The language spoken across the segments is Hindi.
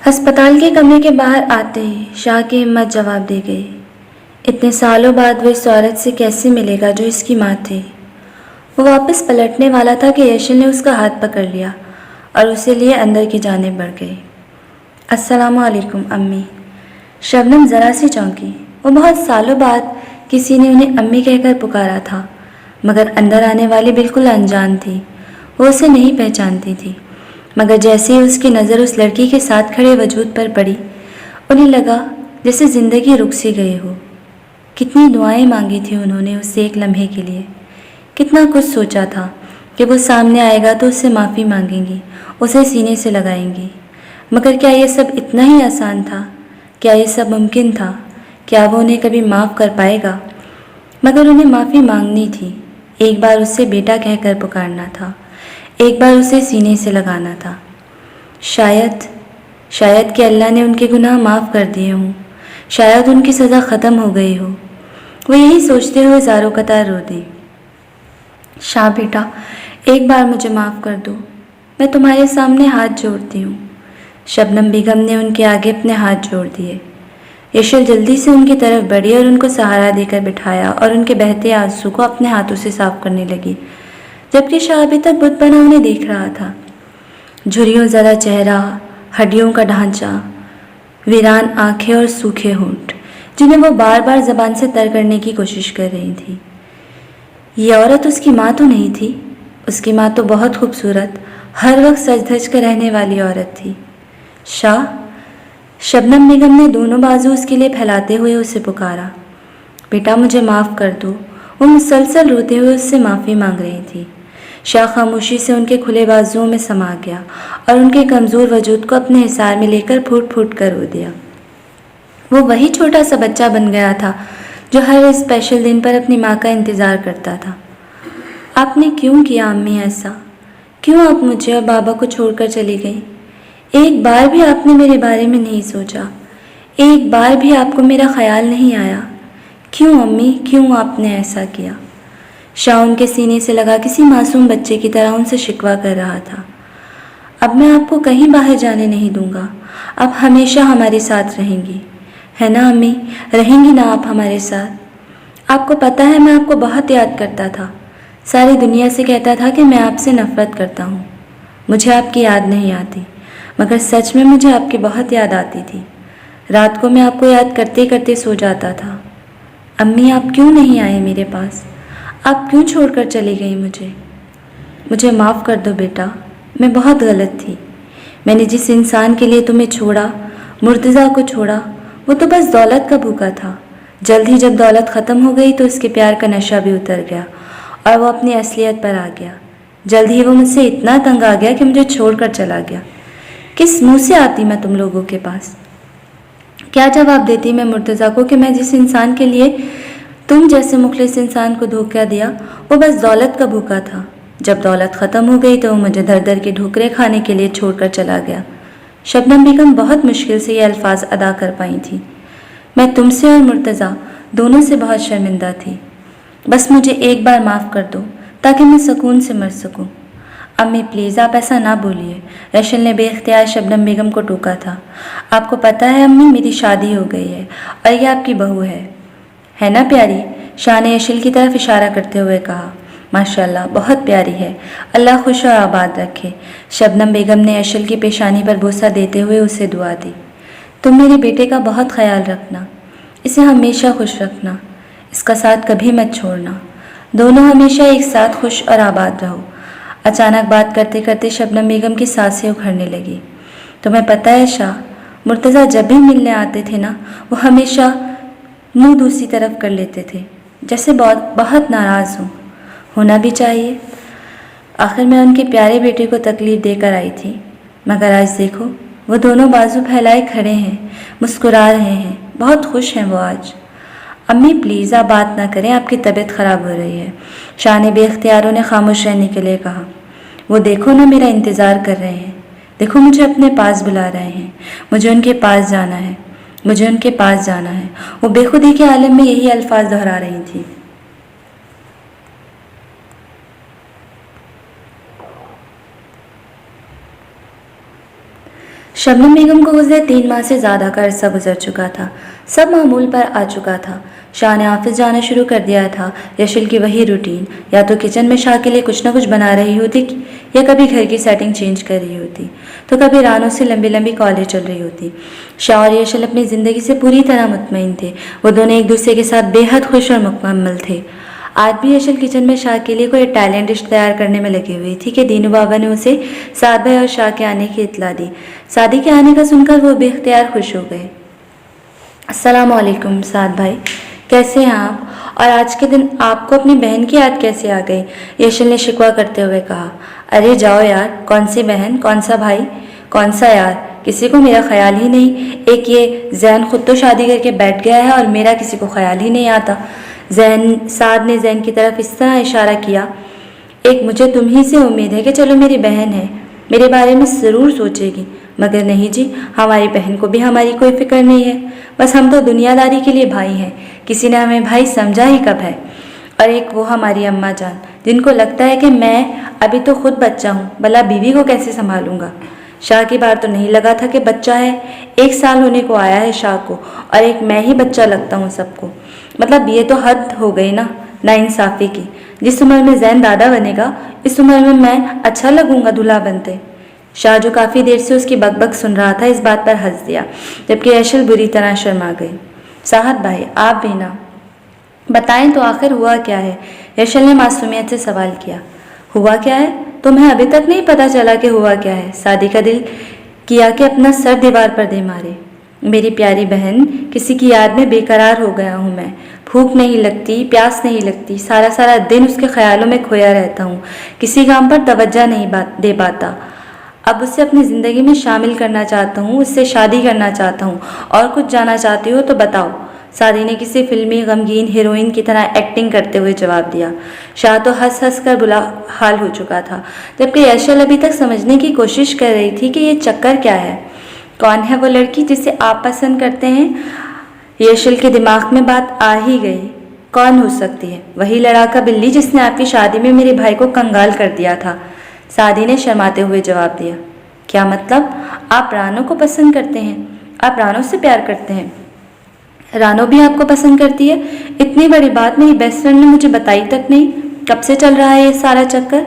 अस्पताल के कमरे के बाहर आते ही शाह की हिम्मत जवाब दे गई। इतने सालों बाद वो इस औरत से कैसे मिलेगा जो इसकी माँ थी। वो वापस पलटने वाला था कि यशल ने उसका हाथ पकड़ लिया और उसे लिए अंदर की जानिब बढ़ गई। अस्सलामु अलैकुम अम्मी। शबनम ज़रा सी चौंकी। वो बहुत सालों बाद किसी ने उन्हें अम्मी कहकर पुकारा था, मगर अंदर आने वाली बिल्कुल अनजान थी। वो उसे नहीं पहचानती थी, मगर जैसे ही उसकी नज़र उस लड़की के साथ खड़े वजूद पर पड़ी, उन्हें लगा जैसे ज़िंदगी रुक सी गई हो। कितनी दुआएं मांगी थी उन्होंने उससे एक लम्हे के लिए। कितना कुछ सोचा था कि वो सामने आएगा तो उससे माफ़ी मांगेंगी, उसे सीने से लगाएंगी। मगर क्या ये सब इतना ही आसान था? क्या ये सब मुमकिन था? क्या वो उन्हें कभी माफ़ कर पाएगा? मगर उन्हें माफ़ी मांगनी थी। एक बार उससे बेटा कहकर पुकारना था, एक बार उसे सीने से लगाना था। शायद कि अल्लाह ने उनके गुनाह माफ़ कर दिए हों, शायद उनकी सज़ा ख़त्म हो गई हो। वो यही सोचते हुए ज़ारों कतार रो दी। शाह बेटा, एक बार मुझे माफ़ कर दो, मैं तुम्हारे सामने हाथ जोड़ती हूँ। शबनम बेगम ने उनके आगे अपने हाथ जोड़ दिए। यशल जल्दी से उनकी तरफ बढ़ी और उनको सहारा देकर बिठाया और उनके बहते आंसू को अपने हाथों से साफ करने लगी, जबकि शाह अभी तक बुत बना उन्हें देख रहा था। झुर्रियों ज़रा चेहरा, हड्डियों का ढांचा, वीरान आंखें और सूखे होंठ, जिन्हें वो बार बार जबान से तर करने की कोशिश कर रही थी। ये औरत उसकी माँ तो नहीं थी। उसकी माँ तो बहुत खूबसूरत, हर वक्त सज धज कर रहने वाली औरत थी। शाह। शबनम बेगम ने दोनों बाजू उसके लिए फैलाते हुए उसे पुकारा। बेटा मुझे माफ़ कर दो। वो मुसलसल रोते हुए उससे माफ़ी मांग रही थी। शाह खामोशी से उनके खुले बाजुओं में समा गया और उनके कमज़ोर वजूद को अपने हिसार में लेकर फूट फूट कर रो दिया। वो वही छोटा सा बच्चा बन गया था जो हर स्पेशल दिन पर अपनी माँ का इंतज़ार करता था। आपने क्यों किया अम्मी ऐसा? क्यों आप मुझे और बाबा को छोड़कर चली गई? एक बार भी आपने मेरे बारे में नहीं सोचा, एक बार भी आपको मेरा ख्याल नहीं आया। क्यों अम्मी, क्यों आपने ऐसा किया? शाह उनके सीने से लगा किसी मासूम बच्चे की तरह उनसे शिकवा कर रहा था। अब मैं आपको कहीं बाहर जाने नहीं दूंगा, आप हमेशा हमारे साथ रहेंगी, है ना अम्मी? रहेंगी ना आप हमारे साथ? आपको पता है मैं आपको बहुत याद करता था, सारी दुनिया से कहता था कि मैं आपसे नफ़रत करता हूँ। मुझे आपकी याद नहीं आती, मगर सच में मुझे आपकी बहुत याद आती थी। रात को मैं आपको याद करते करते सो जाता था। अम्मी आप क्यों नहीं आए मेरे पास? आप क्यों छोड़कर चली गई मुझे? मुझे माफ़ कर दो बेटा, मैं बहुत गलत थी। मैंने जिस इंसान के लिए तुम्हें छोड़ा, मुर्तज़ा को छोड़ा, वो तो बस दौलत का भूखा था। जल्द ही जब दौलत ख़त्म हो गई तो उसके प्यार का नशा भी उतर गया और वो अपनी असलियत पर आ गया। जल्द ही वो मुझसे इतना तंग आ गया कि मुझे छोड़कर चला गया। किस मुंह से आती मैं तुम लोगों के पास? क्या जवाब देती मैं मुर्तज़ा को कि मैं जिस इंसान के लिए तुम जैसे मुखलिस इंसान को धोखा दिया वो बस दौलत का भूखा था। जब दौलत ख़त्म हो गई तो वो मुझे दर दर के ठोकरें खाने के लिए छोड़कर चला गया। शबनम बेगम बहुत मुश्किल से ये अल्फाज अदा कर पाई थी। मैं तुमसे और मुर्तज़ा दोनों से बहुत शर्मिंदा थी। बस मुझे एक बार माफ़ कर दो ताकि मैं सुकून से मर सकूं। अम्मी प्लीज़ आप ऐसा ना बोलिए, यशल ने बेख्तियार शबनम बेगम को टोका था। आपको पता है अम्मी, मेरी शादी हो गई है और ये आपकी बहू है ना प्यारी? शाह ने यशल की तरफ इशारा करते हुए कहा। माशाल्लाह बहुत प्यारी है, अल्लाह खुश और आबाद रखे। शबनम बेगम ने यशल की पेशानी पर बोसा देते हुए उसे दुआ दी। तुम मेरे बेटे का बहुत ख्याल रखना, इसे हमेशा खुश रखना, इसका साथ कभी मत छोड़ना। दोनों हमेशा एक साथ खुश और आबाद रहो। अचानक बात करते करते शबनम बेगम की सांसें उखड़ने लगी। तुम्हें पता है शाह, मुर्तज़ा जब भी मिलने आते थे ना, वो हमेशा मुंह दूसरी तरफ कर लेते थे, जैसे बहुत बहुत नाराज़ होना भी चाहिए। आखिर मैं उनके प्यारे बेटे को तकलीफ़ देकर आई थी, मगर आज देखो वो दोनों बाजू फैलाए खड़े हैं, मुस्कुरा रहे हैं, बहुत खुश हैं वो आज। अम्मी प्लीज़ आप बात ना करें, आपकी तबीयत ख़राब हो रही है, शाह ने बेख्तियार उन्हें खामोश रहने के लिए कहा। वो देखो ना मेरा इंतज़ार कर रहे हैं, देखो मुझे अपने पास बुला रहे हैं, मुझे उनके पास जाना है, मुझे उनके पास जाना है। वो बेखुदी के आलम में यही अल्फाज दोहरा रही थी। शबनम बेगम को गुजरे 3 माह से ज़्यादा का अरसा गुजर चुका था। सब मामूल पर आ चुका था। शाह ने ऑफिस जाना शुरू कर दिया था। यशिल की वही रूटीन, या तो किचन में शाह के लिए कुछ न कुछ बना रही होती या कभी घर की सेटिंग चेंज कर रही होती, तो कभी रानों से लंबी लंबी कॉलेज चल रही होती। शाह और यशिल अपनी ज़िंदगी से पूरी तरह मुतमईन थे। वो दोनों एक दूसरे के साथ बेहद खुश और मुकम्मल थे। आज भी यशिल किचन में शाह के लिए कोई इटालियन डिश तैयार करने में लगी हुई थी कि दीनू बाबा ने उसे साद भाई और शाह के आने की इत्तला दी। सादी के आने का सुनकर वो बेख्तियार खुश हो गए। अस्सलामुअलैकुम साद भाई, कैसे हैं आप? और आज के दिन आपको अपनी बहन की याद कैसे आ गई? यशिल ने शिकवा करते हुए कहा। अरे जाओ यार, कौन सी बहन, कौन सा भाई, कौन सा यार, किसी को मेरा ख्याल ही नहीं। एक ये जैन खुद तो शादी करके बैठ गया है और मेरा किसी को ख्याल ही नहीं आता। साद ने जैन की तरफ इस तरह इशारा किया, एक मुझे तुम ही से उम्मीद है कि चलो मेरी बहन है, मेरे बारे में ज़रूर सोचेगी। मगर नहीं जी, हमारी बहन को भी हमारी कोई फिक्र नहीं है। बस हम तो दुनियादारी के लिए भाई हैं, किसी ने हमें भाई समझा ही कब है। और एक वो हमारी अम्मा जान, जिनको लगता है कि मैं अभी तो खुद बच्चा हूँ, भला बीवी को कैसे संभालूंगा। शाह की बार तो नहीं लगा था कि बच्चा है। 1 साल होने को आया है शाह को, और एक मैं ही बच्चा लगता हूँ सबको। मतलब ये तो हद हो गई ना नाइंसाफ़ी की। जिस उम्र में जैन दादा बनेगा, इस उम्र में मैं अच्छा लगूंगा दूल्हा बनते। शाह जो काफ़ी देर से उसकी बकबक सुन रहा था, इस बात पर हंस दिया, जबकि यशिल बुरी तरह शर्मा गई। साहद भाई, आप भी ना बताएं तो आखिर हुआ क्या है? यशिल ने मासूमियत से सवाल किया। हुआ क्या है? तुम्हें अभी तक नहीं पता चला कि हुआ क्या है? सादी का दिल किया कि अपना सर दीवार पर दे मारे। मेरी प्यारी बहन, किसी की याद में बेकरार हो गया हूँ मैं। भूख नहीं लगती, प्यास नहीं लगती, सारा सारा दिन उसके ख्यालों में खोया रहता हूँ। किसी काम पर तवज्जो नहीं दे पाता। अब उसे अपनी ज़िंदगी में शामिल करना चाहता हूँ, उससे शादी करना चाहता हूँ। और कुछ जानना चाहती हो तो बताओ, सादी ने किसी फिल्मी गमगीन हीरोइन की तरह एक्टिंग करते हुए जवाब दिया। शाह तो हंस हंस कर बुरा हाल हो चुका था, जबकि यशिल अभी तक समझने की कोशिश कर रही थी कि ये चक्कर क्या है। कौन है वो लड़की जिसे आप पसंद करते हैं? यशिल के दिमाग में बात आ ही गई। कौन हो सकती है? वही लड़ाका बिल्ली जिसने आपकी शादी में मेरे भाई को कंगाल कर दिया था। सादी ने शर्माते हुए जवाब दिया। क्या मतलब? आप रानो को पसंद करते हैं? आप रानो से प्यार करते हैं? रानो भी आपको पसंद करती है? इतनी बड़ी बात मेरी बेस्ट फ्रेंड ने मुझे बताई तक नहीं। कब से चल रहा है ये सारा चक्कर?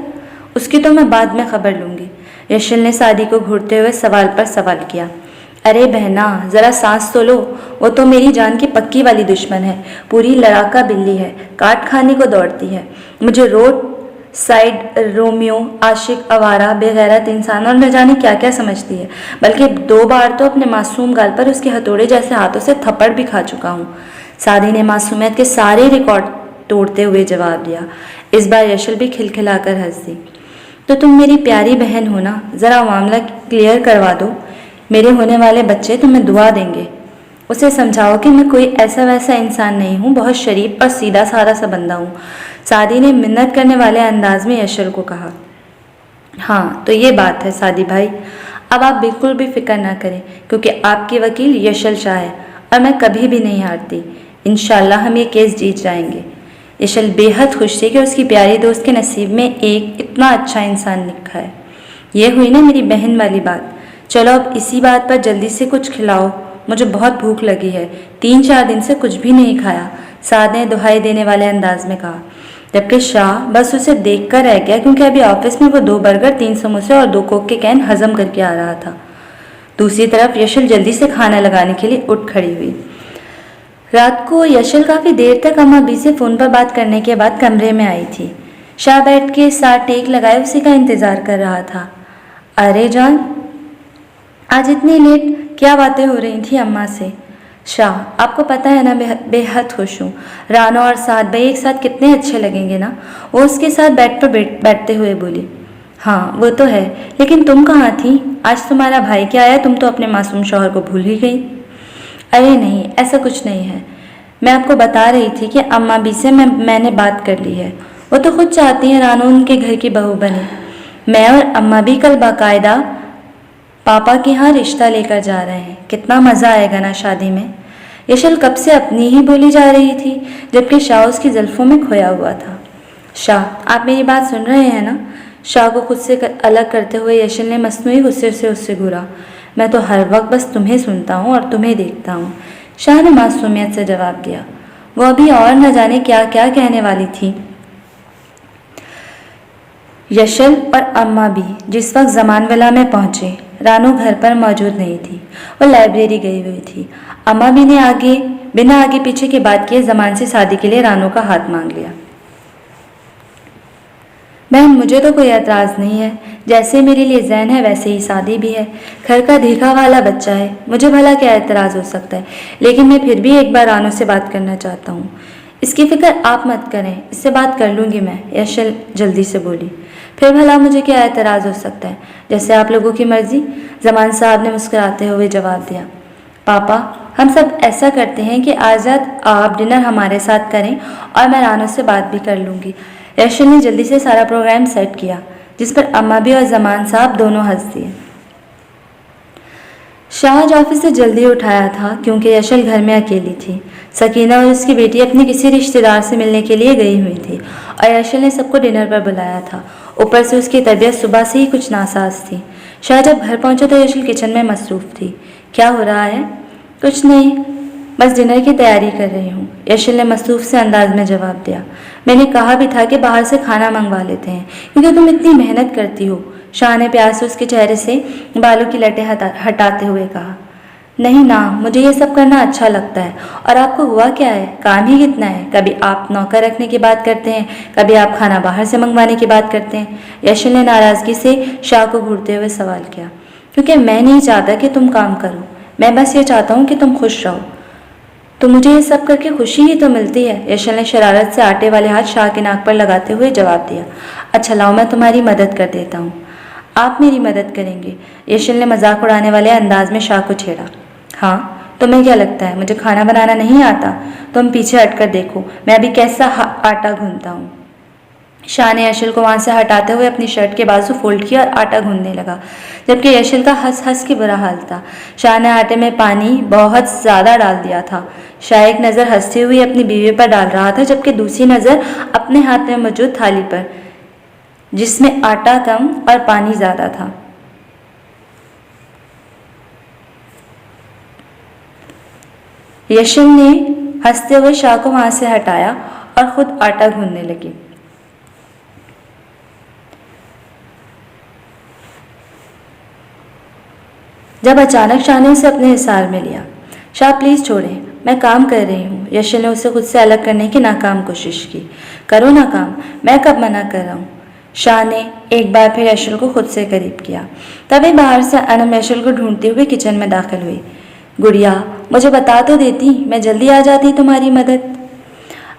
उसकी तो मैं बाद में खबर लूँगी। यशिल ने सादी को घूरते हुए सवाल पर सवाल किया। अरे बहना, ज़रा सांस तो लो। वो तो मेरी जान की पक्की वाली दुश्मन है, पूरी लड़ाका बिल्ली है, काट खाने को दौड़ती है। मुझे रोड साइड रोमियो, आशिक, आवारा, बेगैरत इंसान और न जाने क्या क्या समझती है। बल्कि 2 बार तो अपने मासूम गाल पर उसके हथौड़े जैसे हाथों से थप्पड़ भी खा चुका हूँ। सादी ने मासूमियत के सारे रिकॉर्ड तोड़ते हुए जवाब दिया। इस बार यशिल भी खिलखिलाकर हंस दी। तो तुम मेरी प्यारी बहन हो ना, ज़रा मामला क्लियर करवा दो। मेरे होने वाले बच्चे तुम्हें दुआ देंगे। उसे समझाओ कि मैं कोई ऐसा वैसा इंसान नहीं हूँ, बहुत शरीफ और सीधा साधा सा बंदा हूँ। सादी ने मिन्नत करने वाले अंदाज में यशिल को कहा। हाँ तो ये बात है सादी भाई, अब आप बिल्कुल भी फिक्र ना करें, क्योंकि आपकी वकील यशिल शाह है और मैं कभी भी नहीं हारती। इंशाल्लाह हम ये केस जीत जाएंगे। यशिल बेहद खुश थी कि उसकी प्यारी दोस्त के नसीब में एक इतना अच्छा इंसान लिखा है। ये हुई ना मेरी बहन वाली बात। चलो अब इसी बात पर जल्दी से कुछ खिलाओ, मुझे बहुत भूख लगी है। 3-4 दिन से कुछ भी नहीं खाया, साद ने दुहाई देने वाले अंदाज में कहा, जबकि शाह बस उसे देखकर रह गया, क्योंकि अभी ऑफिस में वो 2 बर्गर, 3 समोसे और 2 कोक के कैन हजम करके आ रहा था। दूसरी तरफ यशिल जल्दी से खाना लगाने के लिए उठ खड़ी हुई। रात को यशिल काफ़ी देर तक अम्मा बी से फ़ोन पर बात करने के बाद कमरे में आई थी। शाह बैठ के साथ टेक लगाए उसी का इंतज़ार कर रहा था। अरे जान, आज इतनी लेट क्या बातें हो रही थी अम्मा से? शाह, आपको पता है ना, बेहद खुश हूँ। रानो और साद भाई एक साथ कितने अच्छे लगेंगे ना। वो उसके साथ बेड पर बैठते हुए बोली। हाँ वो तो है, लेकिन तुम कहाँ थी? आज तुम्हारा भाई क्या आया, तुम तो अपने मासूम शौहर को भूल ही गई। अरे नहीं, ऐसा कुछ नहीं है। मैं आपको बता रही थी कि अम्मा बी से मैंने बात कर ली है। वो तो खुद चाहती हैं रानो उनके घर की बहू बने। मैं और अम्मा भी कल बाकायदा पापा के यहाँ रिश्ता लेकर जा रहे हैं। कितना मज़ा आएगा ना शादी में। यशिल कब से अपनी ही बोली जा रही थी, जबकि शाह उसकी जुल्फों में खोया हुआ था। शाह, आप मेरी बात सुन रहे हैं ना? शाह को खुद से अलग करते हुए यशिल ने मसनूई गुस्से से उससे घूरा। मैं तो हर वक्त बस तुम्हें सुनता हूँ और तुम्हें देखता हूँ, शाह ने मासूमियत से जवाब दिया। वो अभी और न जाने क्या क्या कहने वाली थी। यशल और अम्मा भी जिस वक्त जमानवाला में पहुंचे, रानू घर पर मौजूद नहीं थी, वो लाइब्रेरी गई हुई थी। अम्मा भी ने बिना आगे पीछे की बात किए जमान से शादी के लिए रानू का हाथ मांग लिया। बहन, मुझे तो कोई एतराज़ नहीं है, जैसे मेरे लिए जैन है वैसे ही शादी भी है। घर का देखा वाला बच्चा है, मुझे भला क्या एतराज़ हो सकता है। लेकिन मैं फिर भी एक बार रानू से बात करना चाहता हूँ। इसकी फिक्र आप मत करें, इससे बात कर लूँगी मैं, यशल जल्दी से बोली। फिर भला मुझे क्या एतराज़ हो सकता है, जैसे आप लोगों की मर्जी, जमान साहब ने मुस्कुराते हुए जवाब दिया। पापा, हम सब ऐसा करते हैं कि आज रात आप डिनर हमारे साथ करें और मैं रानू से बात भी कर लूँगी। यशल ने जल्दी से सारा प्रोग्राम सेट किया, जिस पर अम्मा भी और जमान साहब दोनों हंस दिए। शाह ऑफिस से जल्दी उठाया था क्योंकि यशल घर में अकेली थी। सकीना और उसकी बेटी अपने किसी रिश्तेदार से मिलने के लिए गई हुई थी और यशल ने सबको डिनर पर बुलाया था। ऊपर से उसकी तबीयत सुबह से ही कुछ नासाज थी। शाह जब घर पहुंचा तो यशल किचन में मसरूफ थी। क्या हो रहा है? कुछ नहीं, बस डिनर की तैयारी कर रही हूँ, यशल ने मसरूफ से अंदाज में जवाब दिया। मैंने कहा भी था कि बाहर से खाना मंगवा लेते हैं, क्योंकि तुम इतनी मेहनत करती हो, शाह ने प्यार से उसके चेहरे से बालों की लटें हटाते हुए कहा। नहीं ना, मुझे ये सब करना अच्छा लगता है। और आपको हुआ क्या है, काम ही कितना है। कभी आप नौकर रखने की बात करते हैं, कभी आप खाना बाहर से मंगवाने की बात करते हैं। यशल ने नाराजगी से शाह को घूरते हुए सवाल किया। क्योंकि मैं नहीं चाहता कि तुम काम करो, मैं बस ये चाहता हूँ कि तुम खुश रहो। तो मुझे ये सब करके खुशी ही तो मिलती है, यशल ने शरारत से आटे वाले हाथ शाह के नाक पर लगाते हुए जवाब दिया। अच्छा लाओ, मैं तुम्हारी मदद कर देता हूँ। आप मेरी मदद करेंगे, यशल ने मजाक उड़ाने वाले अंदाज में शाह को छेड़ा। हाँ, तुम्हें क्या लगता है मुझे खाना बनाना नहीं आता? तुम पीछे हटकर देखो, मैं अभी कैसा आटा गूंथता हूँ। शाह ने यशल को वहां से हटाते हुए अपनी शर्ट के बाजू फोल्ड किया और आटा गूंथने लगा, जबकि यशल का हंस हंस के बुरा हाल था। शाह ने आटे में पानी बहुत ज़्यादा डाल दिया था। शाह एक नज़र हंसती हुई अपनी बीवी पर डाल रहा था, जबकि दूसरी नज़र अपने हाथ में मौजूद थाली पर, जिसमें आटा कम और पानी ज़्यादा था। यशल ने हंसते हुए शाह को वहां से हटाया और खुद आटा गूंथने लगी। जब अचानक शाह ने उसे अपने हिसार में लिया। शाह प्लीज़ छोड़ें, मैं काम कर रही हूँ। यशल ने उसे खुद से अलग करने की नाकाम कोशिश की। करो ना काम, मैं कब मना कर रहा हूँ। शाह ने एक बार फिर यशल को खुद से करीब किया। तभी बाहर से अनम यशल को ढूंढते हुए किचन में दाखिल हुई। गुड़िया, मुझे बता तो देती, मैं जल्दी आ जाती तुम्हारी मदद।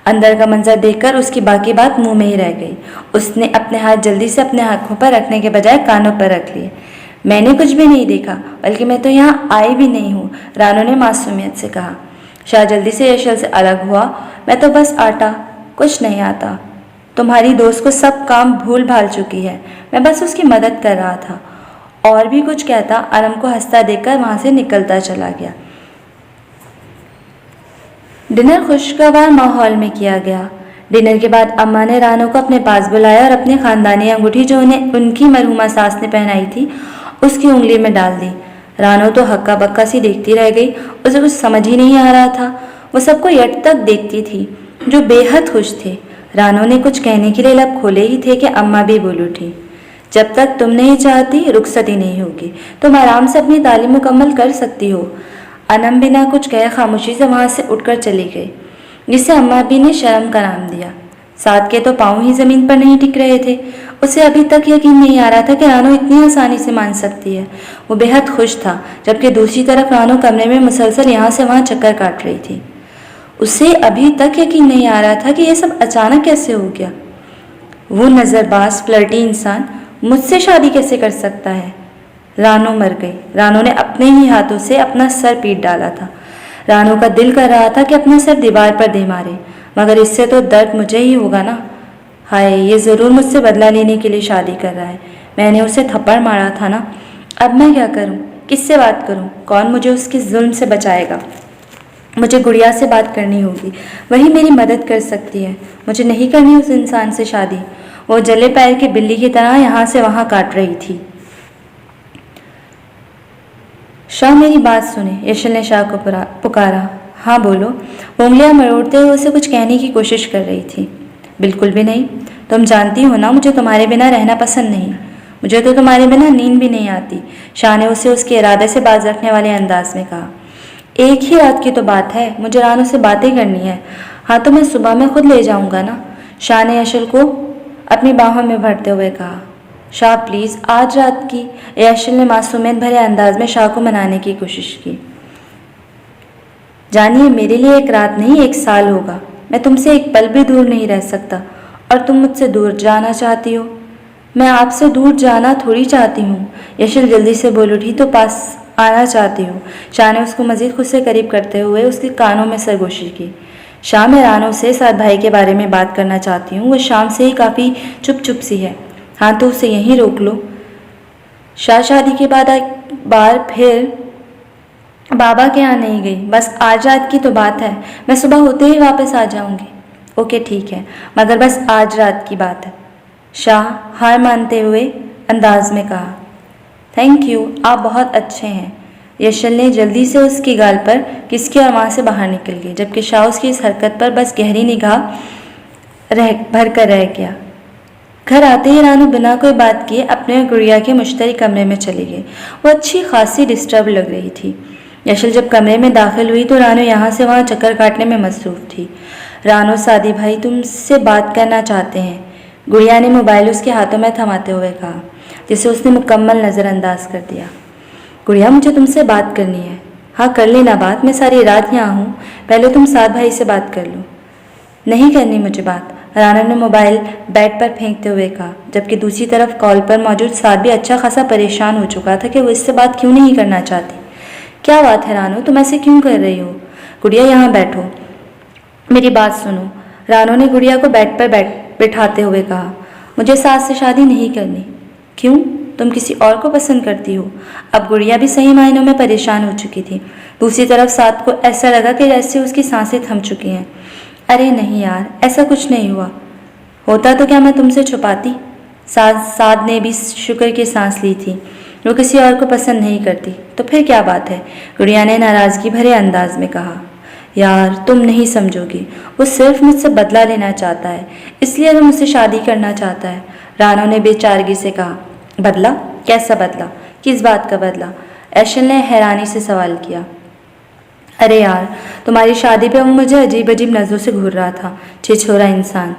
अंदर का मंजर देखकर उसकी बाकी बात मुंह में ही रह गई। उसने अपने हाथ जल्दी से अपने आंखों पर रखने के बजाय कानों पर रख लिए। मैंने कुछ भी नहीं देखा, बल्कि मैं तो यहाँ आई भी नहीं हूँ, रानू ने मासूमियत से कहा। शाह जल्दी से यशल से अलग हुआ। मैं तो बस आटा, कुछ नहीं आता। तुम्हारी दोस्त को सब काम भूल भाल चुकी है, मैं बस उसकी मदद कर रहा था। और भी कुछ कहता अनम को हंसता देखकर वहां से निकलता चला गया। डिनर खुशगवार माहौल में किया गया। डिनर के बाद अम्मा ने रानू को अपने पास बुलाया और अपनी खानदानी अंगूठी जो उन्हें उनकी मरहुमा सास ने पहनाई थी उसकी उंगली में डाल दी। रानू तो हक्का बक्का सी देखती रह गई, उसे कुछ समझ ही नहीं आ रहा था। वो सबको यट तक देखती थी जो बेहद खुश थे। रानू ने कुछ कहने के लिए लब खोले ही थे कि अम्मा भी बोल उठी। जब तक तुम नहीं चाहती रुखसती नहीं होगी, तुम आराम से अपनी तालीम मुकम्मल कर सकती हो। अनम बिना कुछ कहे खामोशी से वहां से उठकर चली गई, जिसे अम्मा भी ने शर्म का नाम दिया। साद के तो पाँव ही जमीन पर नहीं टिक रहे थे। उसे अभी तक यकीन नहीं आ रहा था कि रानू इतनी आसानी से मान सकती है। वो बेहद खुश था, जबकि दूसरी तरफ रानू कमरे में मुसलसल यहाँ से वहाँ चक्कर काट रही थी। उसे अभी तक यकीन नहीं आ रहा था कि यह सब अचानक कैसे हो गया। वो नज़रबाज फ्लर्टी इंसान मुझसे शादी कैसे कर सकता है। रानू मर गई। रानू ने अपने ही हाथों से अपना सर पीट डाला था। रानू का दिल कर रहा था कि अपना सर दीवार पर दे मारे, मगर इससे तो दर्द मुझे ही होगा ना। हाय, ये ज़रूर मुझसे बदला लेने के लिए शादी कर रहा है। मैंने उसे थप्पड़ मारा था ना। अब मैं क्या करूं? किससे बात करूं? कौन मुझे उसके जुल्म से बचाएगा? मुझे गुड़िया से बात करनी होगी, वही मेरी मदद कर सकती है। मुझे नहीं करनी उस इंसान से शादी। वो जले पैर की बिल्ली की तरह यहाँ से वहाँ काट रही थी। शाह मेरी बात सुने, यशल ने शाह को पुकारा। हाँ बोलो। वो उंगलियां मरोड़ते हुए उसे कुछ कहने की कोशिश कर रही थी। बिल्कुल भी नहीं। तुम जानती हो ना मुझे तुम्हारे बिना रहना पसंद नहीं। मुझे तो तुम्हारे बिना नींद भी नहीं आती, शाह ने उसे उसके इरादे से बाज रखने वाले अंदाज में कहा। एक ही रात की तो बात है, मुझे रानू से बातें करनी है। हाँ तो मैं सुबह में खुद ले जाऊंगा ना, शाह ने यशल को अपनी बाहों में भरते हुए कहा। शाह प्लीज आज रात की, यशल ने मासूमियत भरे अंदाज में शाह को मनाने की कोशिश की। जानिए मेरे लिए एक रात नहीं 1 साल होगा। मैं तुमसे एक पल भी दूर नहीं रह सकता और तुम मुझसे दूर जाना चाहती हो। मैं आपसे दूर जाना थोड़ी चाहती हूँ, यशल जल्दी से बोल उठी। तो पास आना चाहती हूँ, शाह ने उसको मजीद खुद से करीब करते हुए उसके कानों में सरगोशी की। शाह मैं रानो से साद भाई के बारे में बात करना चाहती हूँ, वो शाम से ही काफ़ी चुप चुप सी है। हाँ तो उसे यहीं रोक लो। शाह शादी के बाद एक बार फिर बाबा के यहाँ नहीं गई, बस आज रात की तो बात है। मैं सुबह होते ही वापस आ जाऊंगी। ओके ठीक है, मगर बस आज रात की बात है, शाह हार मानते हुए अंदाज में कहा। थैंक यू, आप बहुत अच्छे हैं, यशल ने जल्दी से उसकी गाल पर किसकी और वहाँ से बाहर निकल गई, जबकि शाह उसकी इस हरकत पर बस गहरी निगाह भर कर रह गया। घर आते ही रानू बिना कोई बात किए अपने गुड़िया के मुश्तरी कमरे में चली गई। वो अच्छी खासी डिस्टर्ब लग रही थी। यशल जब कमरे में दाखिल हुई तो रानू यहाँ से वहाँ चक्कर काटने में मसरूफ थी। रानू सादी भाई तुमसे बात करना चाहते हैं, गुड़िया ने मोबाइल उसके हाथों में थमाते हुए कहा, जिसे उसने मुकम्मल नज़रअंदाज कर दिया। गुड़िया मुझे तुमसे बात करनी है। हाँ कर लेना बात, मैं सारी रात यहाँ हूँ, पहले तुम साद भाई से बात कर लो। नहीं करनी मुझे बात, राना ने मोबाइल बेड पर फेंकते हुए कहा, जबकि दूसरी तरफ कॉल पर मौजूद साद भी अच्छा खासा परेशान हो चुका था कि वो इससे बात क्यों नहीं करना चाहती। क्या बात है रानू, तुम ऐसे क्यों कर रही हो? गुड़िया यहाँ बैठो, मेरी बात सुनो, रानू ने गुड़िया को बेड पर बैठाते हुए कहा। मुझे साद से शादी नहीं करनी। क्यों, तुम किसी और को पसंद करती हो? अब गुड़िया भी सही मायनों में परेशान हो चुकी थी। दूसरी तरफ साद को ऐसा लगा कि जैसे उसकी सांसें थम चुकी हैं। अरे नहीं यार, ऐसा कुछ नहीं हुआ। होता तो क्या मैं तुमसे छुपाती? साद ने भी शुक्र की सांस ली थी। वो किसी और को पसंद नहीं करती, तो फिर क्या बात है? गुड़िया ने नाराज़गी भरे अंदाज में कहा। यार तुम नहीं समझोगी, वो सिर्फ मुझसे बदला लेना चाहता है, इसलिए वो मुझसे शादी करना चाहता है, रानो ने बेचारगी से कहा। बदला? कैसा बदला? किस बात का बदला? यशल ने हैरानी से सवाल किया। अरे यार, तुम्हारी शादी पे वो मुझे अजीब अजीब नज़रों से घूर रहा था, छिछोरा इंसान।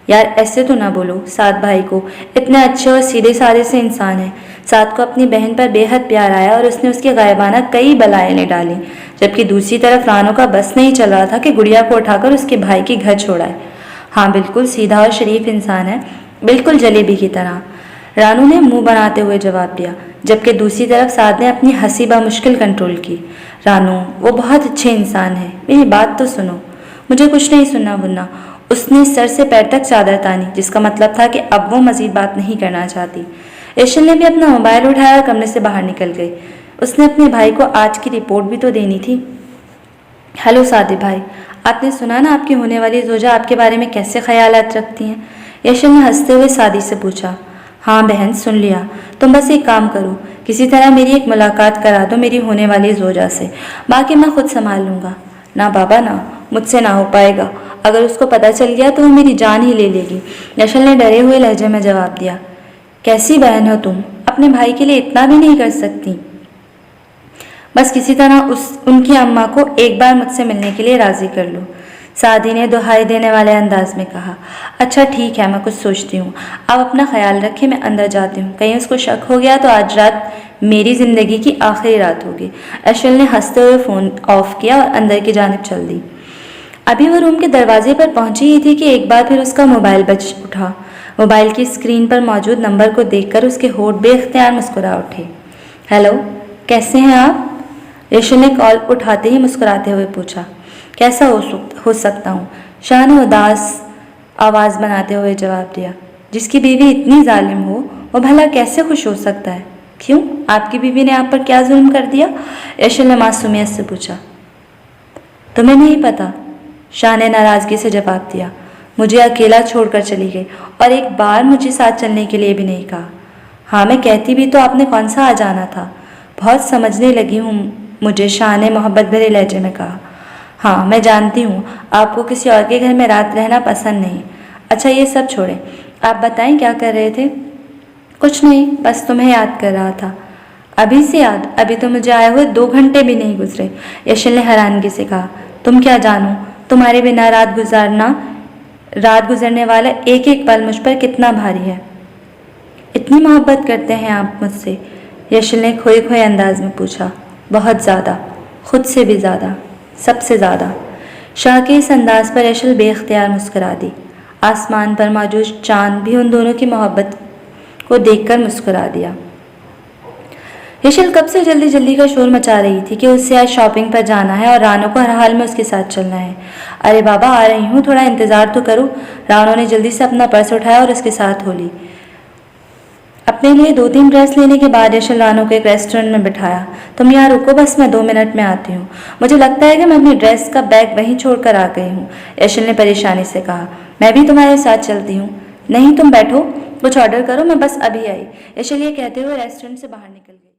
यार ऐसे तो ना बोलो, साद भाई को इतने अच्छे और सीधे साधे से इंसान है। साद को अपनी बहन पर बेहद प्यार आया और उसने उसके गायबाना कई बलाएं डाली, जबकि दूसरी तरफ रानो का बस नहीं चल रहा था कि गुड़िया को उठाकर उसके भाई के घर छोड़ाए। हाँ बिल्कुल सीधा और शरीफ इंसान है, बिल्कुल जलेबी की तरह, रानू ने मुंह बनाते हुए जवाब दिया, जबकि दूसरी तरफ साद ने अपनी हंसी बामुश्किल कंट्रोल की। रानू वो बहुत अच्छे इंसान है, मेरी बात तो सुनो। मुझे कुछ नहीं सुनना बुनना, उसने सर से पैर तक चादर तानी, जिसका मतलब था कि अब वो मजीद बात नहीं करना चाहती। यशल ने भी अपना मोबाइल उठाया और कमरे से बाहर निकल गई। उसने अपने भाई को आज की रिपोर्ट भी तो देनी थी। हेलो सादी भाई, आपने सुना ना आपकी होने वाली जोजा आपके बारे में कैसे ख्यालात रखती हैं? यशल ने हंसते हुए सादी से पूछा। हाँ बहन सुन लिया, तुम बस एक काम करो, किसी तरह मेरी एक मुलाकात करा दो मेरी होने वाली जोजा से, बाकी मैं खुद संभाल लूँगा। ना बाबा ना, मुझसे ना हो पाएगा, अगर उसको पता चल गया तो वो मेरी जान ही ले लेगी, यशल ने डरे हुए लहजे में जवाब दिया। कैसी बहन हो तुम, अपने भाई के लिए इतना भी नहीं कर सकती? बस किसी तरह उनकी अम्मा को एक बार मुझसे मिलने के लिए राज़ी कर लो, सादी ने दुहाई देने वाले अंदाज में कहा। अच्छा ठीक है, मैं कुछ सोचती हूँ, आप अपना ख्याल रखें, मैं अंदर जाती हूँ, कहीं उसको शक हो गया तो आज रात मेरी ज़िंदगी की आखिरी रात होगी। यशल ने हंसते हुए फ़ोन ऑफ किया और अंदर की जानिब चल दी। अभी वो रूम के दरवाजे पर पहुंची ही थी कि एक बार फिर उसका मोबाइल बज उठा। मोबाइल की स्क्रीन पर मौजूद नंबर को देखकर उसके होठ बेख्तियार मुस्कुरा उठे। हेलो, कैसे हैं आप? यशल ने कॉल उठाते ही मुस्कुराते हुए पूछा। कैसा हो सकता हूँ? शाह ने उदास आवाज़ बनाते हुए जवाब दिया। जिसकी बीवी इतनी जालिम हो वो भला कैसे खुश हो सकता है? क्यों, आपकी बीवी ने आप पर क्या जुल्म कर दिया? यशल ने मासूमियत से पूछा। तुम्हें नहीं पता? शाह ने नाराज़गी से जवाब दिया। मुझे अकेला छोड़कर चली गई और एक बार मुझे साथ चलने के लिए भी नहीं कहा। हाँ मैं कहती भी तो आपने कौन सा आ जाना था? बहुत समझने लगी हूँ मुझे, शाह ने मोहब्बत भरे लहजे में कहा। हाँ, मैं जानती हूँ आपको किसी और के घर में रात रहना पसंद नहीं। अच्छा, ये सब छोड़ें, आप बताएं क्या कर रहे थे? कुछ नहीं, बस तुम्हें याद कर रहा था। अभी से याद? अभी तो मुझे आए हुए 2 घंटे भी नहीं गुजरे, यशिल ने हैरानगी से कहा। तुम क्या जानो, तुम्हारे बिना रात गुजरने वाला एक एक पल मुझ पर कितना भारी है। इतनी मोहब्बत करते हैं आप मुझसे? यशिल ने खोए खोए अंदाज में पूछा। बहुत ज़्यादा, खुद से भी ज़्यादा, सबसे ज़्यादा। शाह के इस अंदाज पर यशिल बेख्तियार मुस्कुरा दी। आसमान पर मौजूद चांद भी उन दोनों की मोहब्बत को देखकर मुस्कुरा दिया। यशिल कब से जल्दी जल्दी का शोर मचा रही थी कि उससे आज शॉपिंग पर जाना है और रानो को हर हाल में उसके साथ चलना है। अरे बाबा, आ रही हूँ, थोड़ा इंतज़ार तो करो। रानो ने जल्दी से अपना पर्स उठाया और उसके साथ हो ली। अपने लिए 2-3 ड्रेस लेने के बाद यशिल रानो को एक रेस्टोरेंट में बिठाया। तुम यहाँ रुको, बस मैं 2 मिनट में आती हूँ। मुझे लगता है कि मैं अपनी ड्रेस का बैग वहीं छोड़ कर आ गई हूँ, यशिल ने परेशानी से कहा। मैं भी तुम्हारे साथ चलती हूँ। नहीं, तुम बैठो, कुछ ऑर्डर करो, मैं बस अभी आई। यशिल ये कहते हुए रेस्टोरेंट से बाहर निकल गई।